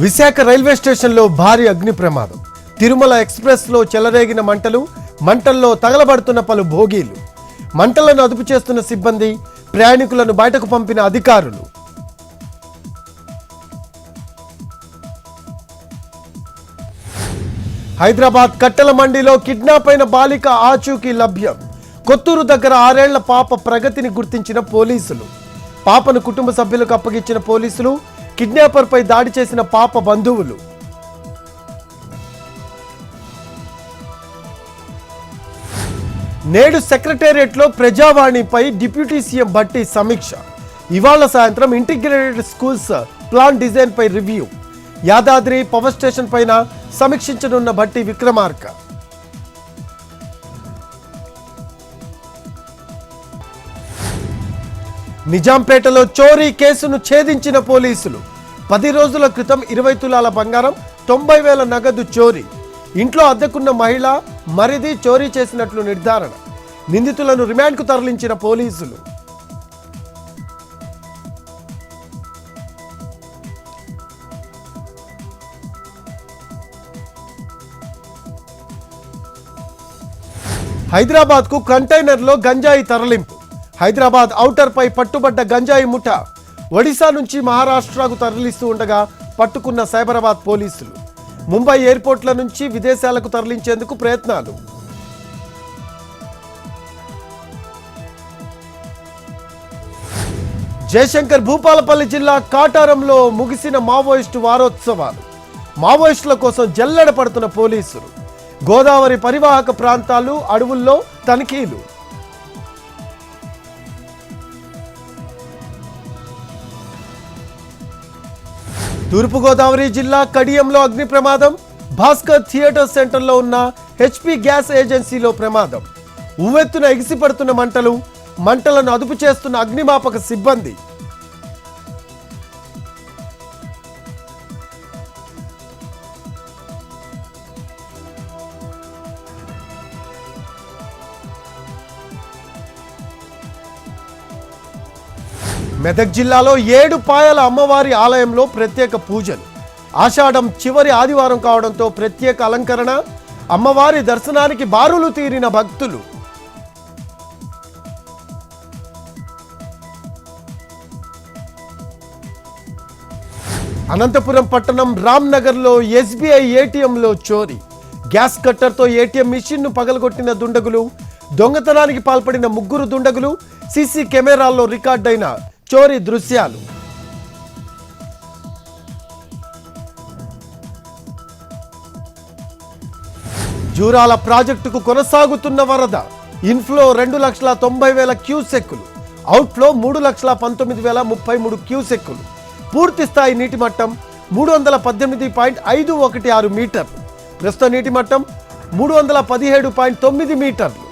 Visakha railway స్టేషన్లో భారీ అగ్ని ప్రమాదం. తిరుమల ఎక్స్ప్రెస్లో చెలరేగిన మంటల్లో తగలబడుతున్న పలు భోగీలు. మంటలను అదుపు చేస్తున్న సిబ్బంది, ప్రయాణికులను బయటకు పంపిన అధికారులు. హైదరాబాద్ కట్టెల మండిలో కిడ్నాప్ అయిన బాలిక ఆచూకీ లభ్యం. కొత్తూరు దగ్గర 6 ఏళ్ల పాప ప్రగతిని గుర్తించిన పోలీసులు. పాపను కుటుంబ సభ్యులకు అప్పగించిన పోలీసులు, కిడ్నాపర్ పై దాడి చేసిన పాప బంధువులు. నేడు సెక్రటేరియట్లో ప్రజావాణిపై డిప్యూటీ సీఎం భట్టి సమీక్ష. ఇవాళ సాయంత్రం ఇంటిగ్రేటెడ్ స్కూల్స్ ప్లాన్ డిజైన్ పై రివ్యూ. యాదాద్రి పవర్ స్టేషన్ పైన సమీక్షించనున్న భట్టి విక్రమార్క. నిజాంపేటలో చోరీ కేసును ఛేదించిన పోలీసులు. 10 రోజుల క్రితం 20 తులాల బంగారం, 90,000 నగదు చోరీ. ఇంట్లో అద్దెకున్న మహిళ మరిది చోరీ చేసినట్లు నిర్ధారణ. నిందితులను రిమాండ్కు తరలించిన పోలీసులు. హైదరాబాద్కు కంటైనర్లో గంజాయి తరలింపు. హైదరాబాద్ ఔటర్ పై పట్టుబడ్డ గంజాయి ముఠా ఒడిశా నుంచి మహారాష్ట్రకు తరలిస్తూ ఉండగా పట్టుకున్న సైబరాబాద్ పోలీసులు. ముంబై ఎయిర్పోర్ట్ల నుంచి విదేశాలకు తరలించేందుకు ప్రయత్నాలు. జయశంకర్ భూపాలపల్లి జిల్లా కాటారంలో ముగిసిన మావోయిస్టు వారోత్సవాలు. మావోయిస్టుల కోసం జల్లెడ పడుతున్న పోలీసులు. గోదావరి పరివాహక ప్రాంతాలు, అడవుల్లో తనిఖీలు. తూర్పుగోదావరి జిల్లా కడియంలో అగ్ని ప్రమాదం. భాస్కర్ థియేటర్ సెంటర్లో ఉన్న హెచ్పి గ్యాస్ ఏజెన్సీలో ప్రమాదం. ఉవ్వెత్తున ఎగిసిపడుతున్న మంటలను అదుపు చేస్తున్న అగ్నిమాపక సిబ్బంది. మెదక్ జిల్లాలో 7 పాయల అమ్మవారి ఆలయంలో ప్రత్యేక పూజలు. ఆషాఢం చివరి ఆదివారం కావడంతో ప్రత్యేక అలంకరణ. అమ్మవారి దర్శనానికి బారులు తీరిన భక్తులు. అనంతపురం పట్టణం రామ్నగర్లో ఎస్బీఐ ఏటీఎంలో చోరీ. గ్యాస్ కట్టర్తో ఏటీఎం మిషన్ను పగలగొట్టిన దుండగులు. దొంగతనానికి పాల్పడిన 3 దుండగులు. సీసీ కెమెరాల్లో రికార్డైన చోరీ దృశ్యాలు. జూరాల ప్రాజెక్టుకు కొనసాగుతున్న వరద. ఇన్ఫ్లో 2,90,000 క్యూసెక్కులు, అవుట్ఫ్లో 3,19,033 క్యూసెక్కులు. పూర్తి స్థాయి నీటి మట్టం 318.516 మీటర్లు. ప్రస్తుత నీటి మట్టం 317.9 మీటర్లు.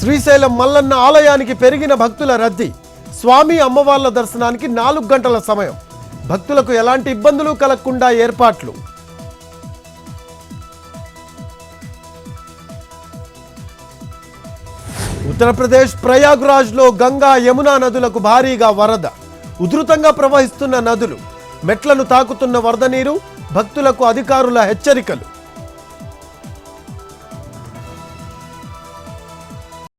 శ్రీశైలం మల్లన్న ఆలయానికి పెరిగిన భక్తుల రద్దీ. స్వామి అమ్మవార్ల దర్శనానికి 4 గంటల సమయం. భక్తులకు ఎలాంటి ఇబ్బందులు కలగకుండా ఏర్పాట్లు. ఉత్తరప్రదేశ్ ప్రయాగ్రాజ్లో గంగా, యమునా నదులకు భారీగా వరద. ఉధృతంగా ప్రవహిస్తున్న నదులు. మెట్లను తాకుతున్న వరద నీరు. భక్తులకు అధికారుల హెచ్చరికలు.